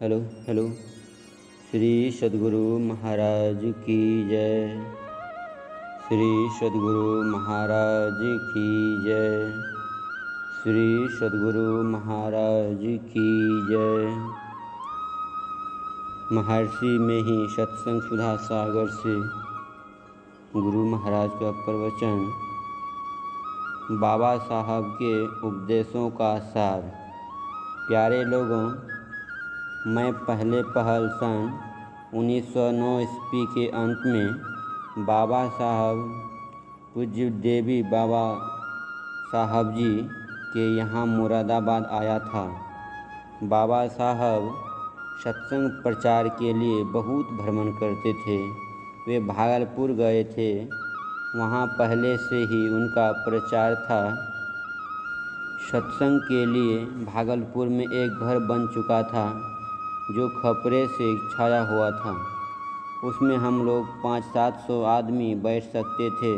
Hello hello. Shri Sadguru Maharaj की जय। श्री सद्गुरु महाराज की जय। श्री सद्गुरु महाराज की जय। महर्षि में ही सत्संग सुधा सागर से गुरु महाराज का प्रवचन। बाबा साहब के उपदेशों का सार। प्यारे लोगों, मैं पहल सन 1909 ईस्वी के अंत में बाबा साहब पूज्य देवी बाबा साहब जी के यहाँ मुरादाबाद आया था। बाबा साहब सत्संग प्रचार के लिए बहुत भ्रमण करते थे। वे भागलपुर गए थे, वहाँ पहले से ही उनका प्रचार था। सत्संग के लिए भागलपुर में एक घर बन चुका था जो खपरे से छाया हुआ था। उसमें हम लोग 500-700 आदमी बैठ सकते थे।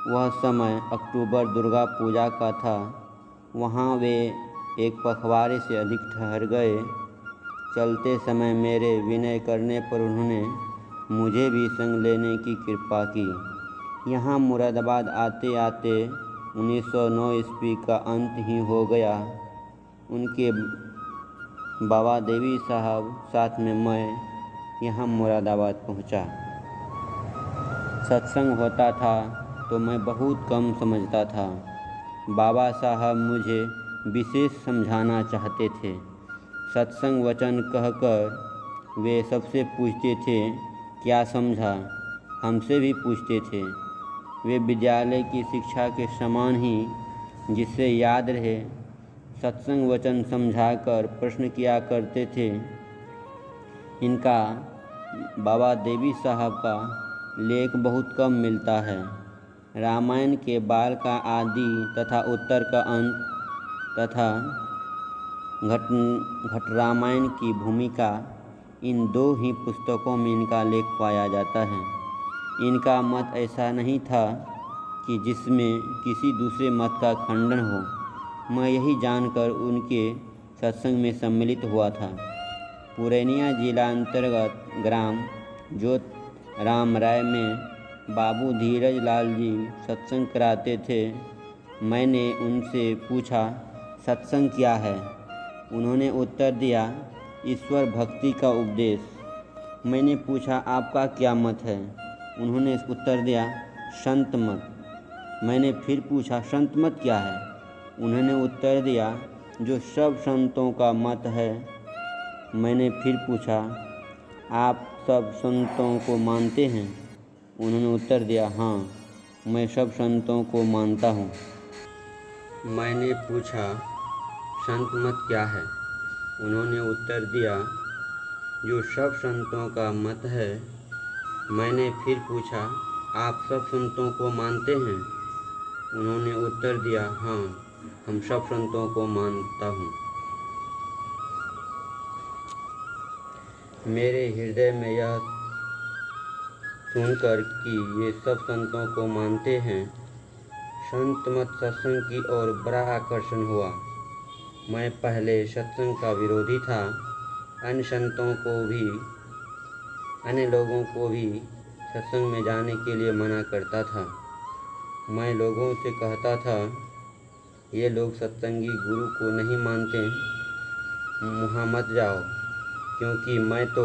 वह समय अक्टूबर दुर्गा पूजा का था। वहाँ वे एक पखवाड़े से अधिक ठहर गए। चलते समय मेरे विनय करने पर उन्होंने मुझे भी संग लेने की कृपा की। यहाँ मुरादाबाद आते आते 1909 ईस्वी का अंत ही हो गया। उनके बाबा देवी साहब साथ में मैं यहाँ मुरादाबाद पहुँचा। सत्संग होता था तो मैं बहुत कम समझता था। बाबा साहब मुझे विशेष समझाना चाहते थे। सत्संग वचन कहकर वे सबसे पूछते थे क्या समझा, हमसे भी पूछते थे। वे विद्यालय की शिक्षा के समान ही जिससे याद रहे सत्संग वचन समझाकर प्रश्न किया करते थे। इनका बाबा देवी साहब का लेख बहुत कम मिलता है। रामायण के बाल का आदि तथा उत्तर का अंत तथा घट रामायण की भूमिका, इन दो ही पुस्तकों में इनका लेख पाया जाता है। इनका मत ऐसा नहीं था कि जिसमें किसी दूसरे मत का खंडन हो। मैं यही जानकर उनके सत्संग में सम्मिलित हुआ था। पूर्णिया जिला अंतर्गत ग्राम जोत राम राय में बाबू धीरज लाल जी सत्संग कराते थे। मैंने उनसे पूछा सत्संग क्या है। उन्होंने उत्तर दिया ईश्वर भक्ति का उपदेश। मैंने पूछा आपका क्या मत है। उन्होंने उत्तर दिया संत मत। मैंने फिर पूछा संत मत क्या है। उन्होंने उत्तर दिया जो सब संतों का मत है। मैंने फिर पूछा आप सब संतों को मानते हैं। उन्होंने उत्तर दिया हाँ, मैं सब संतों को मानता हूँ। मैंने पूछा संत मत क्या है। उन्होंने उत्तर दिया जो सब संतों का मत है। मैंने फिर पूछा आप सब संतों को मानते हैं। उन्होंने उत्तर दिया हाँ, हम सब संतों को मानता हूँ। मेरे हृदय में यह सुनकर कि ये सब संतों को मानते हैं, संत मत सत्संग की ओर बड़ा आकर्षण हुआ। मैं पहले सत्संग का विरोधी था। अन्य संतों को भी, अन्य लोगों को भी सत्संग में जाने के लिए मना करता था। मैं लोगों से कहता था ये लोग सत्संगी गुरु को नहीं मानते, वहाँ मत जाओ, क्योंकि मैं तो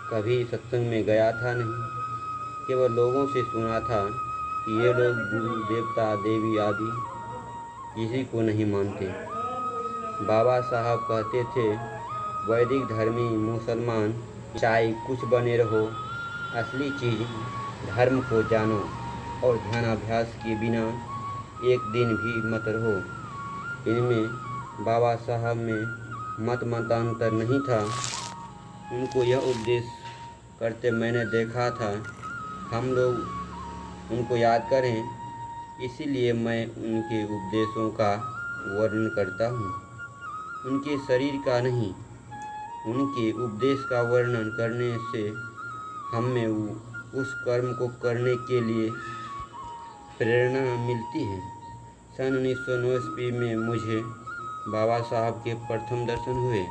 कभी सत्संग में गया था नहीं। केवल लोगों से सुना था कि ये लोग गुरु देवता देवी आदि किसी को नहीं मानते। बाबा साहब कहते थे वैदिक धर्मी मुसलमान ईसाई कुछ बने रहो, असली चीज़ धर्म को जानो और ध्यानाभ्यास के बिना एक दिन भी मत रहो। इनमें बाबा साहब में मतांतर नहीं था। उनको यह उपदेश करते मैंने देखा था। हम लोग उनको याद करें, इसीलिए मैं उनके उपदेशों का वर्णन करता हूँ। उनके शरीर का नहीं, उनके उपदेश का वर्णन करने से हमें उस कर्म को करने के लिए प्रेरणा मिलती है। सन 1909 ईस्वी में मुझे बाबा साहब के प्रथम दर्शन हुए।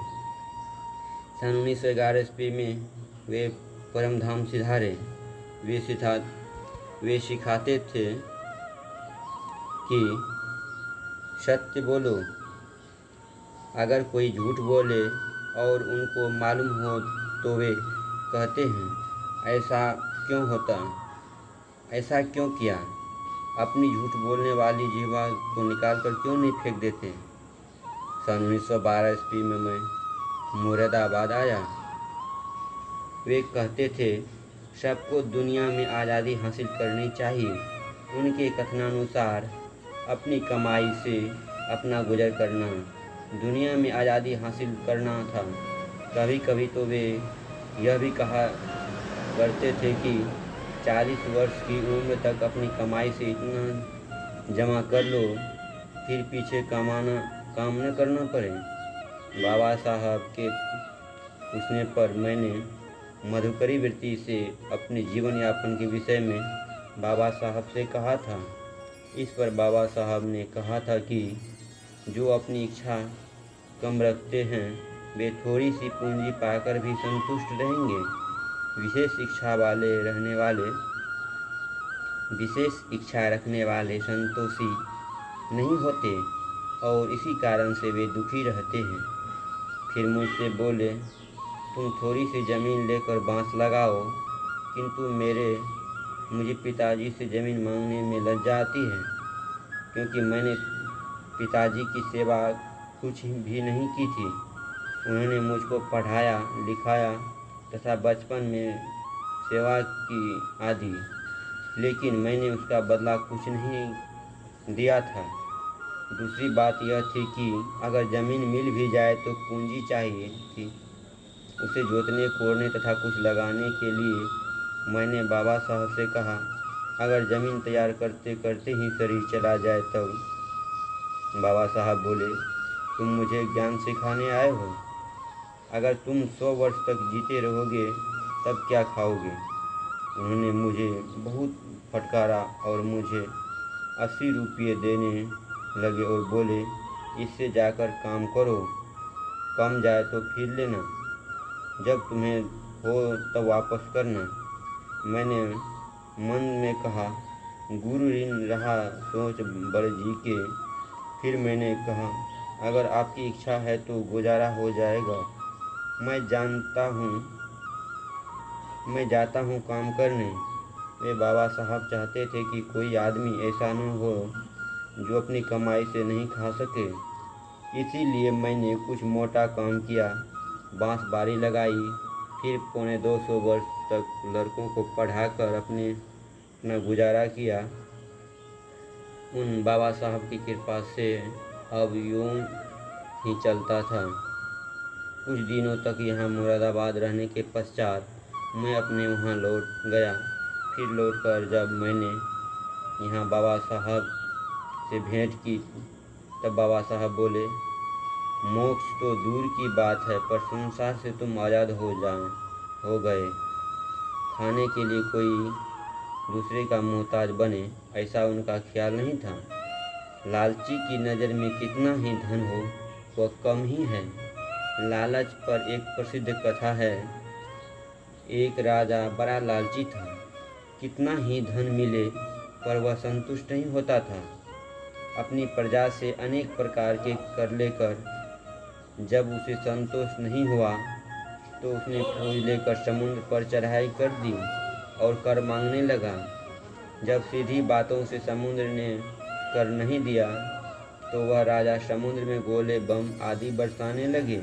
सन 1911 ईस्वी में वे परमधाम सिधारे। वे सिखाते थे कि सत्य बोलो। अगर कोई झूठ बोले और उनको मालूम हो तो वे कहते हैं ऐसा क्यों होता, ऐसा क्यों किया, अपनी झूठ बोलने वाली जीवा को निकाल कर क्यों नहीं फेंक देते। सन 1912 ईस्वी में मैं मुरादाबाद आया। वे कहते थे सबको दुनिया में आज़ादी हासिल करनी चाहिए। उनके कथनानुसार अपनी कमाई से अपना गुजर करना दुनिया में आज़ादी हासिल करना था। कभी कभी तो वे यह भी कहा करते थे कि 40 वर्ष की उम्र तक अपनी कमाई से इतना जमा कर लो फिर पीछे काम न करना पड़े। बाबा साहब के पूछने पर मैंने मधुकरी वृत्ति से अपने जीवन यापन के विषय में बाबा साहब से कहा था। इस पर बाबा साहब ने कहा था कि जो अपनी इच्छा कम रखते हैं वे थोड़ी सी पूंजी पाकर भी संतुष्ट रहेंगे। विशेष इच्छा रखने वाले संतोषी नहीं होते और इसी कारण से वे दुखी रहते हैं। फिर मुझसे बोले तुम थोड़ी सी ज़मीन लेकर बांस लगाओ, किंतु मुझे पिताजी से ज़मीन मांगने में लज्जा आती है, क्योंकि मैंने पिताजी की सेवा कुछ भी नहीं की थी। उन्होंने मुझको पढ़ाया लिखाया तथा बचपन में सेवा की आदि, लेकिन मैंने उसका बदला कुछ नहीं दिया था। दूसरी बात यह थी कि अगर ज़मीन मिल भी जाए तो पूंजी चाहिए थी उसे जोतने कोड़ने तथा कुछ लगाने के लिए। मैंने बाबा साहब से कहा अगर ज़मीन तैयार करते करते ही शरीर चला जाए तब। बाबा साहब बोले तुम मुझे ज्ञान सिखाने आए हो, अगर तुम 100 वर्ष तक जीते रहोगे तब क्या खाओगे। उन्होंने मुझे बहुत फटकारा और मुझे 80 रुपये देने लगे और बोले इससे जाकर काम करो, कम जाए तो फिर लेना, जब तुम्हें हो तब वापस करना। मैंने मन में कहा गुरु ऋण रहा सोच बड़ जी के। फिर मैंने कहा अगर आपकी इच्छा है तो गुजारा हो जाएगा, मैं जाता हूँ काम करने। वे बाबा साहब चाहते थे कि कोई आदमी ऐसा न हो जो अपनी कमाई से नहीं खा सके। इसीलिए मैंने कुछ मोटा काम किया, बांस बारी लगाई, फिर 250 वर्ष तक लड़कों को पढ़ाकर अपना गुजारा किया। उन बाबा साहब की कृपा से अब यूं ही चलता था। कुछ दिनों तक यहाँ मुरादाबाद रहने के पश्चात मैं अपने वहाँ लौट गया। फिर लौटकर जब मैंने यहाँ बाबा साहब से भेंट की तब बाबा साहब बोले मोक्ष तो दूर की बात है पर संसार से तुम आज़ाद हो गए। खाने के लिए कोई दूसरे का मोहताज बने ऐसा उनका ख्याल नहीं था। लालची की नज़र में कितना ही धन हो वह कम ही है। लालच पर एक प्रसिद्ध कथा है। एक राजा बड़ा लालची था, कितना ही धन मिले पर वह संतुष्ट नहीं होता था। अपनी प्रजा से अनेक प्रकार के कर लेकर जब उसे संतोष नहीं हुआ तो उसने फौज लेकर समुद्र पर चढ़ाई कर दी और कर मांगने लगा। जब सीधी बातों से समुद्र ने कर नहीं दिया तो वह राजा समुद्र में गोले बम आदि बरसाने लगे।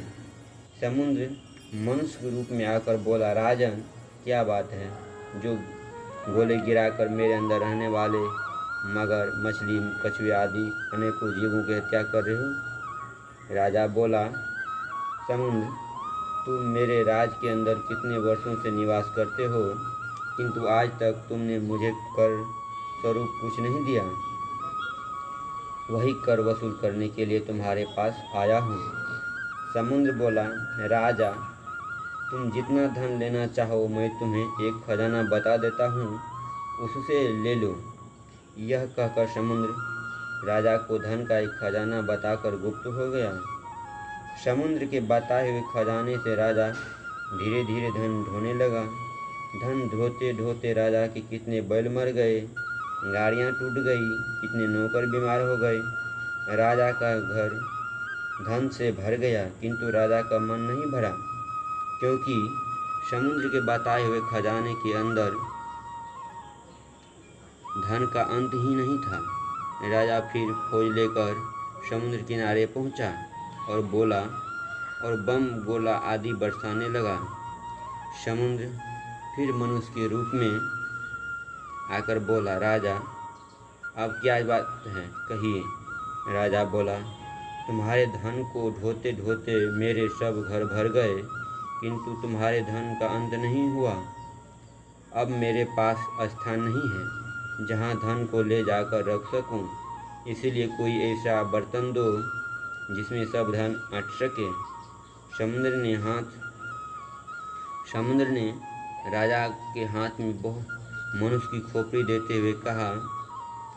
समुद्र मनुष्य के रूप में आकर बोला राजन क्या बात है जो गोले गिराकर मेरे अंदर रहने वाले मगर मछली कछुए आदि अनेकों जीवों की हत्या कर रहे हो। राजा बोला समुद्र तुम मेरे राज के अंदर कितने वर्षों से निवास करते हो, किंतु आज तक तुमने मुझे कर स्वरूप कुछ नहीं दिया। वही कर वसूल करने के लिए तुम्हारे पास आया हूँ। समुद्र बोला राजा तुम जितना धन लेना चाहो मैं तुम्हें एक खजाना बता देता हूँ, उससे ले लो। यह कहकर समुद्र राजा को धन का एक खजाना बताकर गुप्त हो गया। समुद्र के बताए हुए खजाने से राजा धीरे धीरे धन ढोने लगा। धन ढोते ढोते राजा के कितने बैल मर गए, गाड़ियाँ टूट गई, कितने नौकर बीमार हो गए। राजा का घर धन से भर गया, किंतु राजा का मन नहीं भरा, क्योंकि समुद्र के बताए हुए खजाने के अंदर धन का अंत ही नहीं था। राजा फिर फौज लेकर समुद्र किनारे पहुंचा और बम गोला आदि बरसाने लगा। समुद्र फिर मनुष्य के रूप में आकर बोला, राजा अब क्या बात है, कहिए। राजा बोला, तुम्हारे धन को ढोते ढोते मेरे सब घर भर गए, किंतु तुम्हारे धन का अंत नहीं हुआ। अब मेरे पास स्थान नहीं है जहाँ धन को ले जाकर रख सकूं, इसलिए कोई ऐसा बर्तन दो जिसमें सब धन अट सके। समुद्र ने राजा के हाथ में मनुष्य की खोपड़ी देते हुए कहा,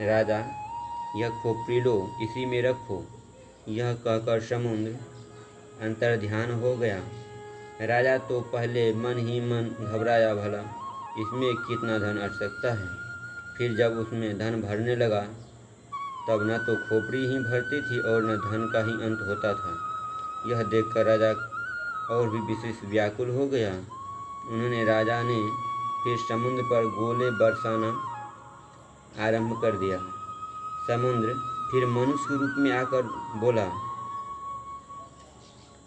राजा यह खोपड़ी लो, इसी में रखो। यह कहकर समुद्र अंतर्ध्यान हो गया। राजा तो पहले मन ही मन घबराया, भला इसमें कितना धन अट सकता है। फिर जब उसमें धन भरने लगा तब न तो खोपड़ी ही भरती थी और न धन का ही अंत होता था। यह देखकर राजा और भी विशेष व्याकुल हो गया। राजा ने फिर समुद्र पर गोले बरसाना आरंभ कर दिया। समुद्र फिर मनुष्य के रूप में आकर बोला,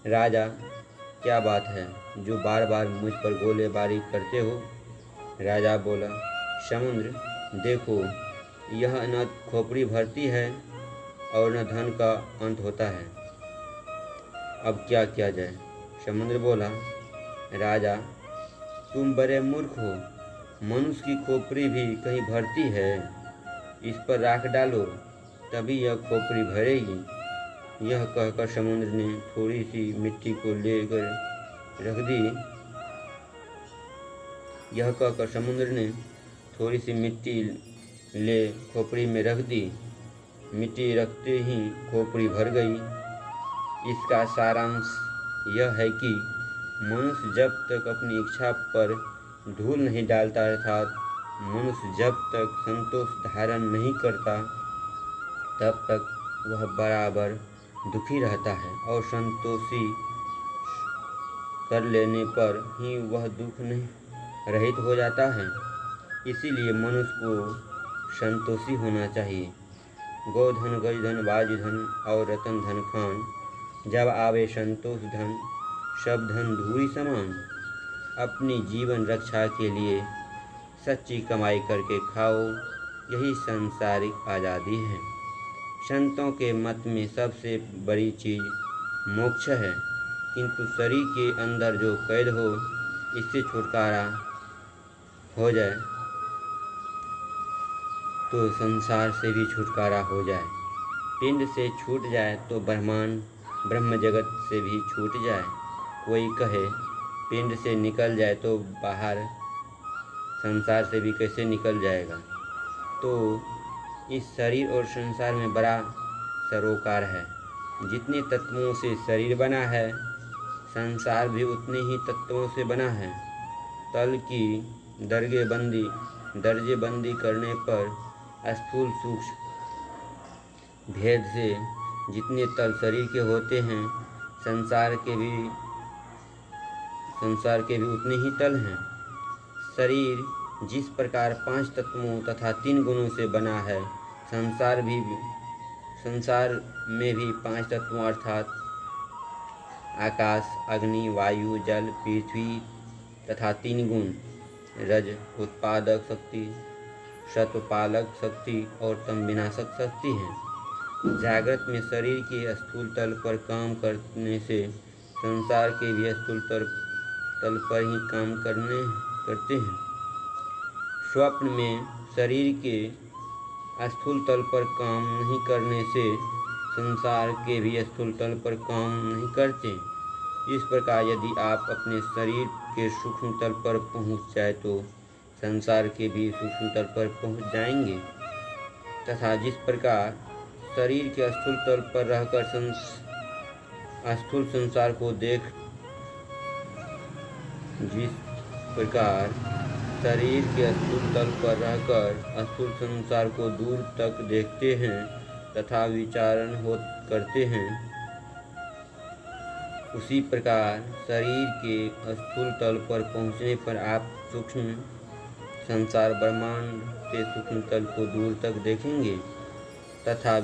राजा क्या बात है जो बार बार मुझ पर गोलेबारी करते हो। राजा बोला, समुद्र देखो, यह न खोपड़ी भरती है और न धन का अंत होता है, अब क्या किया जाए। समुद्र बोला, राजा तुम बड़े मूर्ख हो, मनुष्य की खोपड़ी भी कहीं भरती है, इस पर राख डालो तभी यह खोपड़ी भरेगी। यह कहकर समुद्र ने थोड़ी सी मिट्टी को लेकर रख दी। यह कहकर समुद्र ने थोड़ी सी मिट्टी ले खोपड़ी में रख दी। मिट्टी रखते ही खोपड़ी भर गई। इसका सारांश यह है कि मनुष्य जब तक अपनी इच्छा पर धूल नहीं डालता, अर्थात मनुष्य जब तक संतोष धारण नहीं करता, तब तक वह बराबर दुखी रहता है और संतोषी कर लेने पर ही वह दुख नहीं रहित हो जाता है। इसीलिए मनुष्य को संतोषी होना चाहिए। गोधन गजधन बाजधन और रतन धन खान, जब आवे संतोष धन सब धन धूरी समान। अपनी जीवन रक्षा के लिए सच्ची कमाई करके खाओ, यही सांसारिक आज़ादी है। संतों के मत में सबसे बड़ी चीज़ मोक्ष है, किंतु शरीर के अंदर जो कैद हो, इससे छुटकारा हो जाए तो संसार से भी छुटकारा हो जाए। पिंड से छूट जाए तो ब्रह्म जगत से भी छूट जाए। कोई कहे पिंड से निकल जाए तो बाहर संसार से भी कैसे निकल जाएगा। तो इस शरीर और संसार में बड़ा सरोकार है। जितने तत्वों से शरीर बना है, संसार भी उतने ही तत्वों से बना है। तल की दर्जेबंदी करने पर स्थूल सूक्ष्म भेद से जितने तल शरीर के होते हैं, संसार के भी उतने ही तल हैं। शरीर जिस प्रकार 5 तत्वों तथा 3 गुणों से बना है, संसार में भी 5 तत्वों अर्थात आकाश, अग्नि, वायु, जल, पृथ्वी तथा 3 गुण रज उत्पादक शक्ति, सत्व पालक शक्ति और तम विनाशक शक्ति हैं। जागृत में शरीर के स्थूल तल पर काम करने से संसार के भी स्थूल तल पर ही काम करते हैं। स्वप्न में शरीर के स्थूल तल पर काम नहीं करने से संसार के भी स्थूल तल पर काम नहीं करते। इस प्रकार यदि आप अपने शरीर के सूक्ष्म तल पर पहुँच जाए तो संसार के भी सूक्ष्म तल पर पहुँच जाएंगे। तथा जिस प्रकार शरीर के स्थूल तल पर रहकर स्थूल संसार को देख जिस प्रकार शरीर के स्थूल तल पर रहकर स्थूल संसार को दूर तक देखते हैं तथा विचारण करते हैं, उसी प्रकार शरीर के स्थूल तल पर पहुँचने पर आप सूक्ष्म संसार ब्रह्मांड के सूक्ष्म तल को दूर तक देखेंगे तथा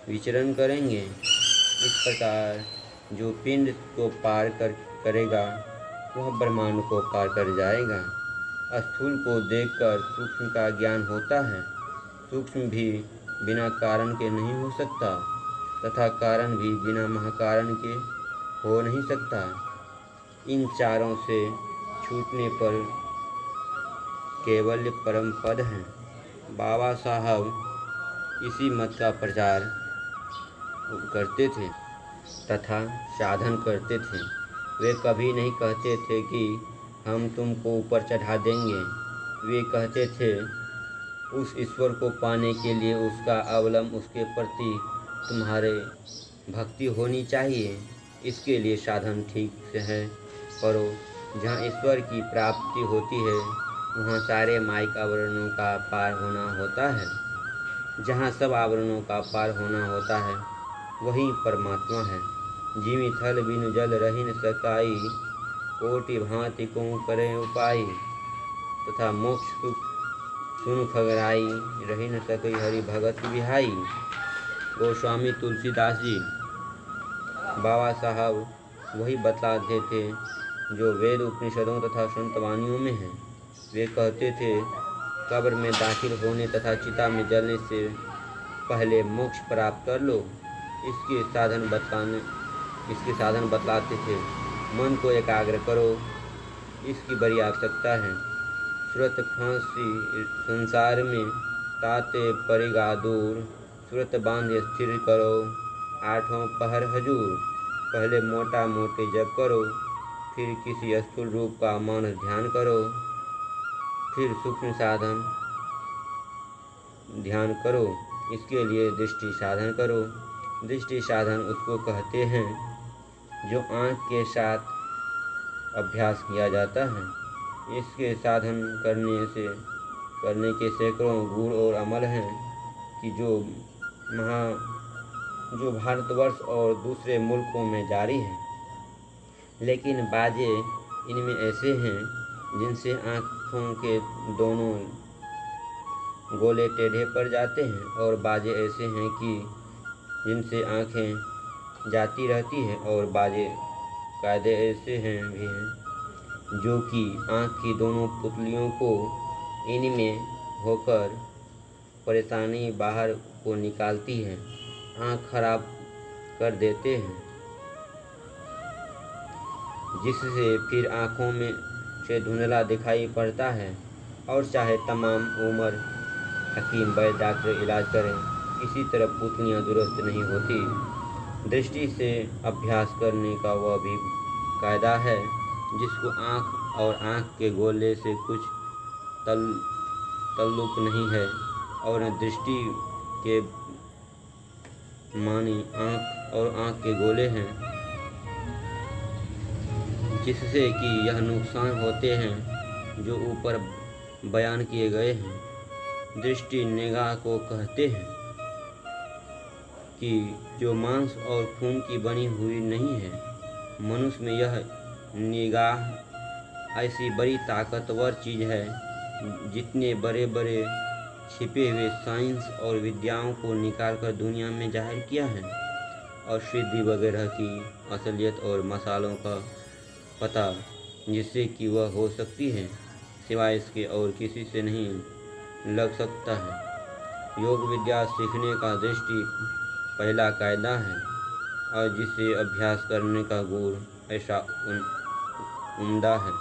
विचरण करेंगे। इस प्रकार जो पिंड को पार करेगा वह ब्रह्मांड को पार कर जाएगा। स्थूल को देखकर सूक्ष्म का ज्ञान होता है। सूक्ष्म भी बिना कारण के नहीं हो सकता तथा कारण भी बिना महाकारण के हो नहीं सकता। इन चारों से छूटने पर केवल परम पद है। बाबा साहब इसी मत का प्रचार करते थे तथा साधन करते थे। वे कभी नहीं कहते थे कि हम तुमको ऊपर चढ़ा देंगे। वे कहते थे उस ईश्वर को पाने के लिए उसका अवलंब उसके प्रति तुम्हारे भक्ति होनी चाहिए। इसके लिए साधन ठीक से है करो। जहाँ ईश्वर की प्राप्ति होती है वहाँ सारे माइक आवरणों का पार होना होता है। जहाँ सब आवरणों का पार होना होता है वही परमात्मा है। जिमि थल बिनु जल रही न सकाई, कोटि भांति को करें उपाय, तथा मोक्ष सुख सुन खगराई, रही न सके हरि भगत बिहाई। गोस्वामी तुलसीदास जी बाबा साहब वही बतलाते थे जो वेद उपनिषदों तथा संतवानियों में है। वे कहते थे कब्र में दाखिल होने तथा चिता में जलने से पहले मोक्ष प्राप्त कर लो। इसके साधन बतलाते थे। मन को एकाग्र करो, इसकी बड़ी आवश्यकता है। सुरत फांसी संसार में ताते परिगा दूर, सुरत बांधे स्थिर करो, आठों पहर हजूर। पहले मोटा मोटे जप करो, फिर किसी स्थूल रूप का मानस ध्यान करो, फिर सूक्ष्म साधन ध्यान करो। इसके लिए दृष्टि साधन करो। दृष्टि साधन उसको कहते हैं जो आँख के साथ अभ्यास किया जाता है। इसके साधन करने के सैकड़ों गुण और अमल हैं कि जो भारतवर्ष और दूसरे मुल्कों में जारी है। लेकिन बाजे इनमें ऐसे हैं जिनसे आँखों के दोनों गोले टेढ़े पड़ जाते हैं, और बाजे ऐसे हैं कि जिनसे आँखें जाती रहती हैं, और बाजे कायदे ऐसे भी हैं जो कि आँख की दोनों पुतलियों को इनमें होकर परेशानी बाहर को निकालती है, आँख खराब कर देते हैं, जिससे फिर आँखों में से धुंधला दिखाई पड़ता है। और चाहे तमाम उम्र हकीम वैद्य डॉक्टर इलाज करें, किसी तरह पुतलियाँ दुरुस्त नहीं होती। दृष्टि से अभ्यास करने का वह भी कायदा है जिसको आँख और आँख के गोले से कुछ ताल्लुक नहीं है, और दृष्टि के मानी आँख और आँख के गोले हैं, जिससे कि यह नुकसान होते हैं जो ऊपर बयान किए गए हैं। दृष्टि निगाह को कहते हैं कि जो मांस और खून की बनी हुई नहीं है। मनुष्य में यह निगाह ऐसी बड़ी ताकतवर चीज़ है जितने बड़े बड़े छिपे हुए साइंस और विद्याओं को निकालकर दुनिया में जाहिर किया है, और सिद्धि वगैरह की असलियत और मसालों का पता जिससे कि वह हो सकती है, सिवाय इसके और किसी से नहीं लग सकता है। योग विद्या सीखने का दृष्टि पहला कायदा है, और जिसे अभ्यास करने का गुण ऐसा उम्दा है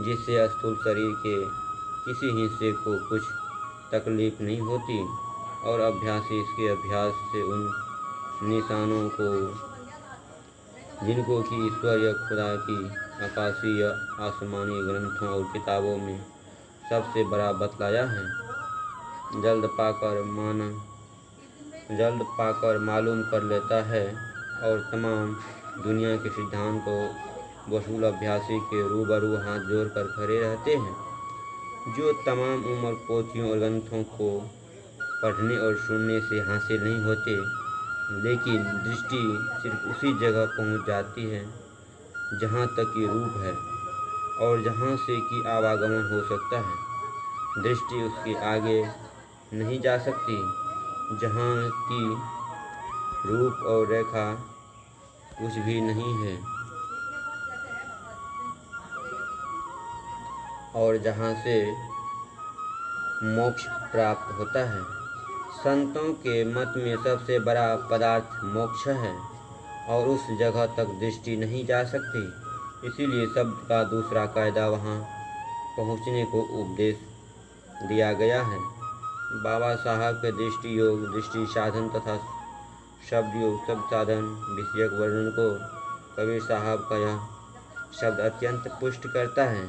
जिससे स्थूल शरीर के किसी हिस्से को कुछ तकलीफ नहीं होती, और अभ्यासी इसके अभ्यास से उन निशानों को जिनको कि ईश्वर या खुदा की आकाशीय आसमानी ग्रंथों और किताबों में सबसे बड़ा बतलाया है, जल्द पाकर मालूम कर लेता है। और तमाम दुनिया के सिद्धांतों वसूल अभ्यासी के रूबरू हाथ जोड़कर खड़े रहते हैं, जो तमाम उम्र पोथियों और ग्रंथों को पढ़ने और सुनने से हासिल नहीं होते, लेकिन दृष्टि सिर्फ उसी जगह पहुंच जाती है जहां तक कि रूप है और जहां से कि आवागमन हो सकता है। दृष्टि उसके आगे नहीं जा सकती जहां की रूप और रेखा कुछ भी नहीं है और जहां से मोक्ष प्राप्त होता है। संतों के मत में सबसे बड़ा पदार्थ मोक्ष है और उस जगह तक दृष्टि नहीं जा सकती, इसीलिए शब्द का दूसरा कायदा वहां पहुंचने को उपदेश दिया गया है। बाबा साहब के दृष्टि योग, दृष्टि साधन तथा शब्द योग, शब्द साधन विषयक वर्णन को कबीर साहब का यह शब्द अत्यंत पुष्ट करता है।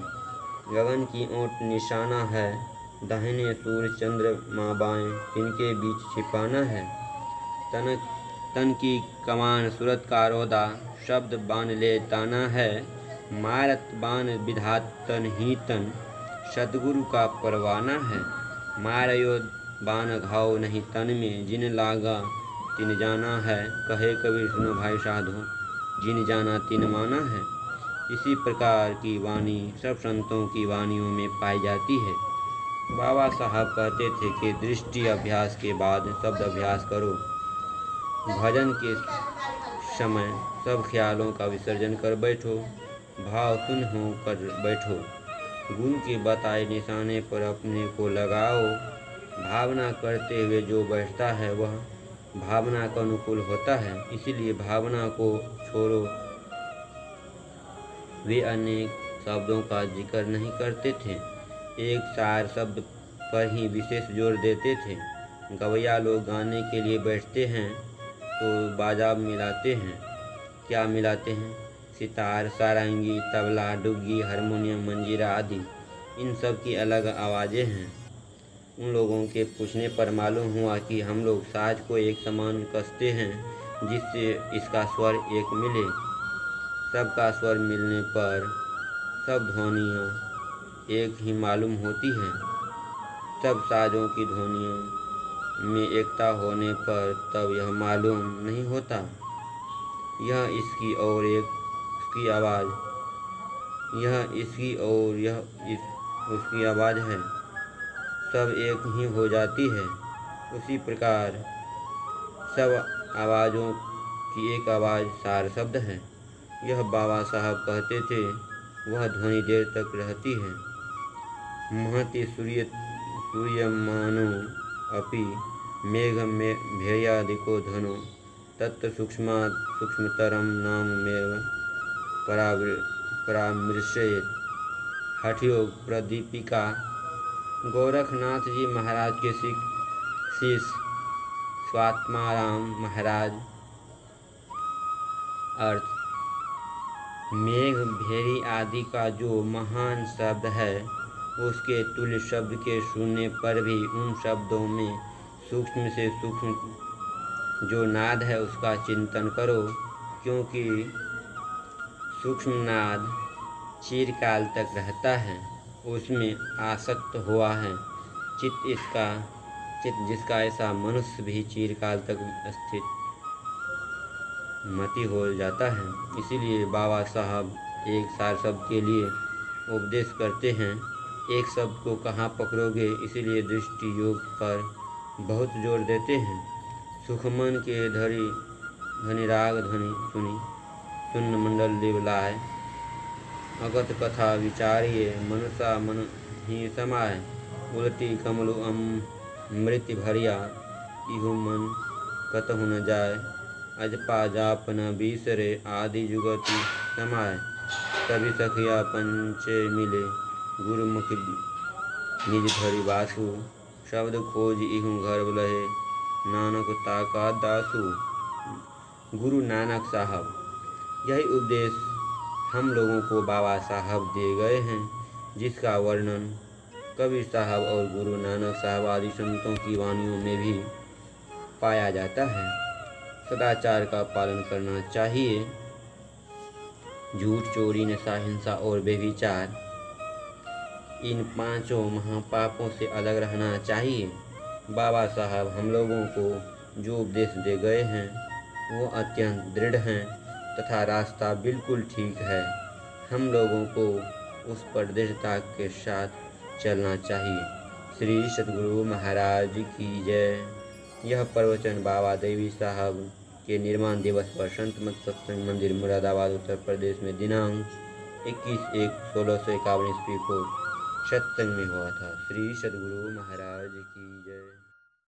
गगन की ओट निशाना है, दाहिने सूर्य चंद्रमा बाएं, तिनके बीच छिपाना है। तन की कमान सूरत का रौदा, शब्द बान ले ताना है। मारत बान विधात तन ही तन, सदगुरु का परवाना है। मारयो बान घाव नहीं तन में, जिन लागा तिन जाना है। कहे कबीर सुनो भाई साधो, जिन जाना तिन माना है। इसी प्रकार की वाणी सब संतों की वाणियों में पाई जाती है। बाबा साहब कहते थे कि दृष्टि अभ्यास के बाद शब्द अभ्यास करो। भजन के समय सब ख्यालों का विसर्जन कर बैठो, भाव शून्य होकर बैठो। गुरु के बताए निशाने पर अपने को लगाओ। भावना करते हुए जो बैठता है वह भावना का अनुकूल होता है, इसीलिए भावना को छोड़ो। वे अनेक शब्दों का जिक्र नहीं करते थे, एक सार शब्द पर ही विशेष जोर देते थे। गवैया लोग गाने के लिए बैठते हैं तो बाजा मिलाते हैं। क्या मिलाते हैं? सितार, सारंगी, तबला, डुग्गी, हारमोनियम, मंजीरा आदि। इन सब की अलग आवाज़ें हैं। उन लोगों के पूछने पर मालूम हुआ कि हम लोग साज को एक समान कसते हैं जिससे इसका स्वर एक मिले। सबका स्वर मिलने पर सब ध्वनियाँ एक ही मालूम होती हैं। सब साजों की ध्वनियों में एकता होने पर तब यह मालूम नहीं होता यह इसकी और एक उसकी आवाज़, यह इसकी और यह उसकी आवाज़ है, सब एक ही हो जाती है। उसी प्रकार सब आवाज़ों की एक आवाज़ सार शब्द है। यह बाबा साहब कहते थे, वह ध्वनि देर तक रहती है। महति सूर्यमानो अपि मेघ में भेयादिको धनो, तत्र सूक्ष्मात् सूक्ष्मतरम नाममेव परामृशेत्। हठयोग प्रदीपिका। गोरखनाथ जी महाराज के शिष्य स्वात्माराम महाराज। अर्थ मेघ, भेरी आदि का जो महान शब्द है, उसके तुल्य शब्द के सुनने पर भी उन शब्दों में सूक्ष्म से सूक्ष्म जो नाद है उसका चिंतन करो, क्योंकि सूक्ष्म नाद चिरकाल तक रहता है, उसमें आसक्त हुआ है। चित्त जिसका ऐसा मनुष्य भी चिरकाल तक स्थित मति हो जाता है। इसीलिए बाबा साहब एक सार शब्द के लिए उपदेश करते हैं। एक शब्द को कहाँ पकड़ोगे, इसीलिए दृष्टि योग पर बहुत जोर देते हैं। सुखमन के धनी राग ध्वनि सुनी, सुन्न मंडल दिवलाय। अगत कथा विचारिये, मनसा मन ही समाय। उलटी कमलु अमृत भरिया, इहु मन कतहु न जाय। अजपा जाप न बीसरे, आदि जुगति समाय। सभी सखिया पंचे मिले, गुरुमुख निज धरि बासु। शब्द खोज इहु घर लहे, नानक ताका दासु। गुरु नानक साहब, यही उपदेश हम लोगों को बाबा साहब दे गए हैं, जिसका वर्णन कबीर साहब और गुरु नानक साहब आदि संतों की वाणियों में भी पाया जाता है। सदाचार का पालन करना चाहिए। झूठ, चोरी, नशा, हिंसा और व्यभिचार, इन 5 महापापों से अलग रहना चाहिए। बाबा साहब हम लोगों को जो उपदेश दे गए हैं वो अत्यंत दृढ़ हैं तथा रास्ता बिल्कुल ठीक है। हम लोगों को उस पर दृढ़ता के साथ चलना चाहिए। श्री सद्गुरु महाराज की जय। यह प्रवचन बाबा देवी साहब के निर्माण दिवस पर संत मत सत्संग मंदिर मुरादाबाद उत्तर प्रदेश में दिनांक 21/1/1651 ईस्वी को सत्संग में हुआ था। श्री सद्गुरु महाराज की जय।